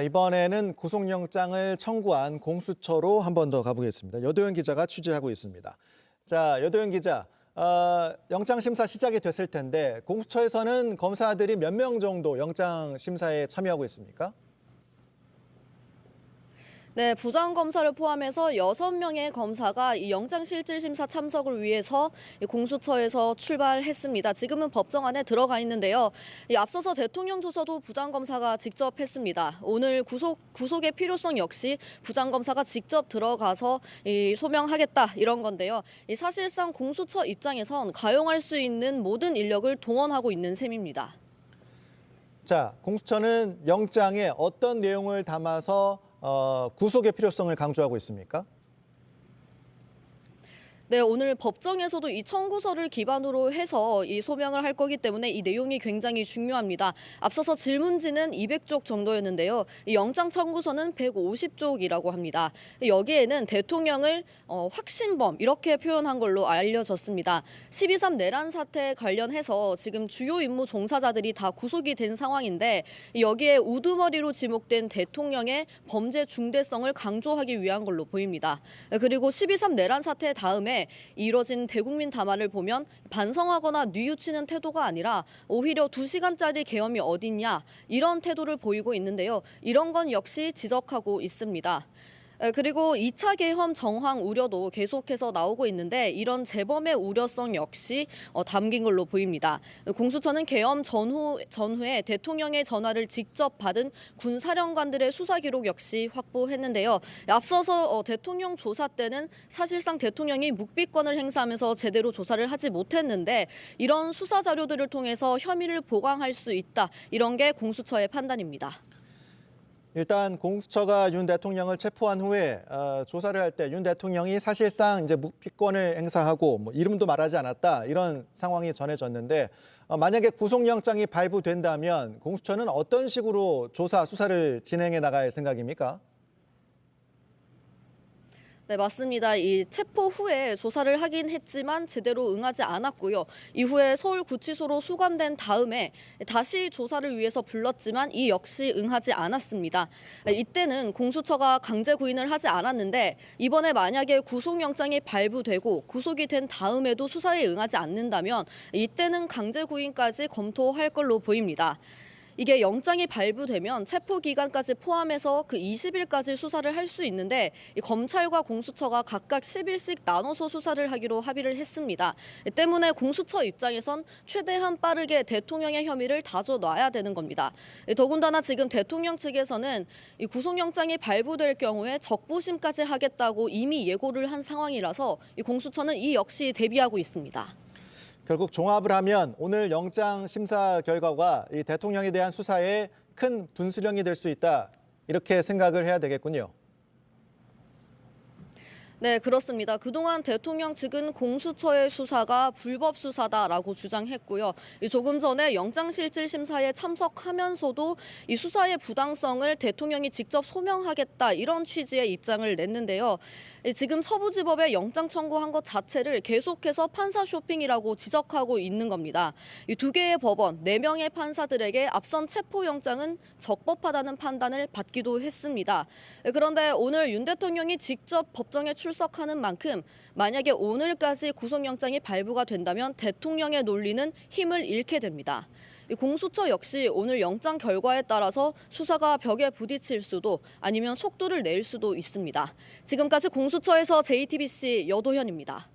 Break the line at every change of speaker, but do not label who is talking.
이번에는 구속영장을 청구한 공수처로 한 번 더 가보겠습니다. 여도현 기자가 취재하고 있습니다. 자, 여도현 기자, 영장 심사 시작이 됐을 텐데 공수처에서는 검사들이 몇 명 정도 영장 심사에 참여하고 있습니까?
네, 부장검사를 포함해서 6명의 검사가 이 영장실질심사 참석을 위해서 공수처에서 출발했습니다. 지금은 법정 안에 들어가 있는데요. 앞서서 대통령 조서도 부장검사가 직접 했습니다. 오늘 구속의 필요성 역시 부장검사가 직접 들어가서 소명하겠다 이런 건데요. 사실상 공수처 입장에선 가용할 수 있는 모든 인력을 동원하고 있는 셈입니다.
자, 공수처는 영장에 어떤 내용을 담아서 구속의 필요성을 강조하고 있습니까?
네, 오늘 법정에서도 이 청구서를 기반으로 해서 이 소명을 할 거기 때문에 이 내용이 굉장히 중요합니다. 앞서서 질문지는 200쪽 정도였는데요. 이 영장 청구서는 150쪽이라고 합니다. 여기에는 대통령을 확신범 이렇게 표현한 걸로 알려졌습니다. 12.3 내란 사태 관련해서 지금 주요 임무 종사자들이 다 구속이 된 상황인데 여기에 우두머리로 지목된 대통령의 범죄 중대성을 강조하기 위한 걸로 보입니다. 그리고 12.3 내란 사태 다음에 이뤄진 대국민 담화를 보면 반성하거나 뉘우치는 태도가 아니라 오히려 2시간짜리 계엄이 어딨냐 이런 태도를 보이고 있는데요. 이런 건 역시 지적하고 있습니다. 그리고 2차 계엄 정황 우려도 계속해서 나오고 있는데 이런 재범의 우려성 역시 담긴 걸로 보입니다. 공수처는 계엄 전후에 대통령의 전화를 직접 받은 군사령관들의 수사 기록 역시 확보했는데요. 앞서서 대통령 조사 때는 사실상 대통령이 묵비권을 행사하면서 제대로 조사를 하지 못했는데 이런 수사 자료들을 통해서 혐의를 보강할 수 있다. 이런 게 공수처의 판단입니다.
일단 공수처가 윤 대통령을 체포한 후에 조사를 할 때 윤 대통령이 사실상 이제 묵비권을 행사하고 이름도 말하지 않았다 이런 상황이 전해졌는데 만약에 구속영장이 발부된다면 공수처는 어떤 식으로 조사 수사를 진행해 나갈 생각입니까?
네, 맞습니다. 이 체포 후에 조사를 하긴 했지만 제대로 응하지 않았고요. 이후에 서울구치소로 수감된 다음에 다시 조사를 위해서 불렀지만 이 역시 응하지 않았습니다. 이때는 공수처가 강제 구인을 하지 않았는데 이번에 만약에 구속영장이 발부되고 구속이 된 다음에도 수사에 응하지 않는다면 이때는 강제 구인까지 검토할 걸로 보입니다. 이게 영장이 발부되면 체포 기간까지 포함해서 그 20일까지 수사를 할 수 있는데 검찰과 공수처가 각각 10일씩 나눠서 수사를 하기로 합의를 했습니다. 때문에 공수처 입장에선 최대한 빠르게 대통령의 혐의를 다져놔야 되는 겁니다. 더군다나 지금 대통령 측에서는 이 구속영장이 발부될 경우에 적부심까지 하겠다고 이미 예고를 한 상황이라서 이 공수처는 이 역시 대비하고 있습니다.
결국 종합을 하면 오늘 영장 심사 결과가 이 대통령에 대한 수사에 큰 분수령이 될 수 있다 이렇게 생각을 해야 되겠군요.
네, 그렇습니다. 그동안 대통령 측은 공수처의 수사가 불법 수사다라고 주장했고요. 조금 전에 영장실질심사에 참석하면서도 이 수사의 부당성을 대통령이 직접 소명하겠다 이런 취지의 입장을 냈는데요. 지금 서부지법에 영장 청구한 것 자체를 계속해서 판사 쇼핑이라고 지적하고 있는 겁니다. 이 2개의 법원, 4명의 판사들에게 앞선 체포영장은 적법하다는 판단을 받기도 했습니다. 그런데 오늘 윤 대통령이 직접 법정에 출석하는 만큼 만약에 오늘까지 구속영장이 발부가 된다면 대통령의 논리는 힘을 잃게 됩니다. 공수처 역시 오늘 영장 결과에 따라서 수사가 벽에 부딪힐 수도 아니면 속도를 낼 수도 있습니다. 지금까지 공수처에서 JTBC 여도현입니다.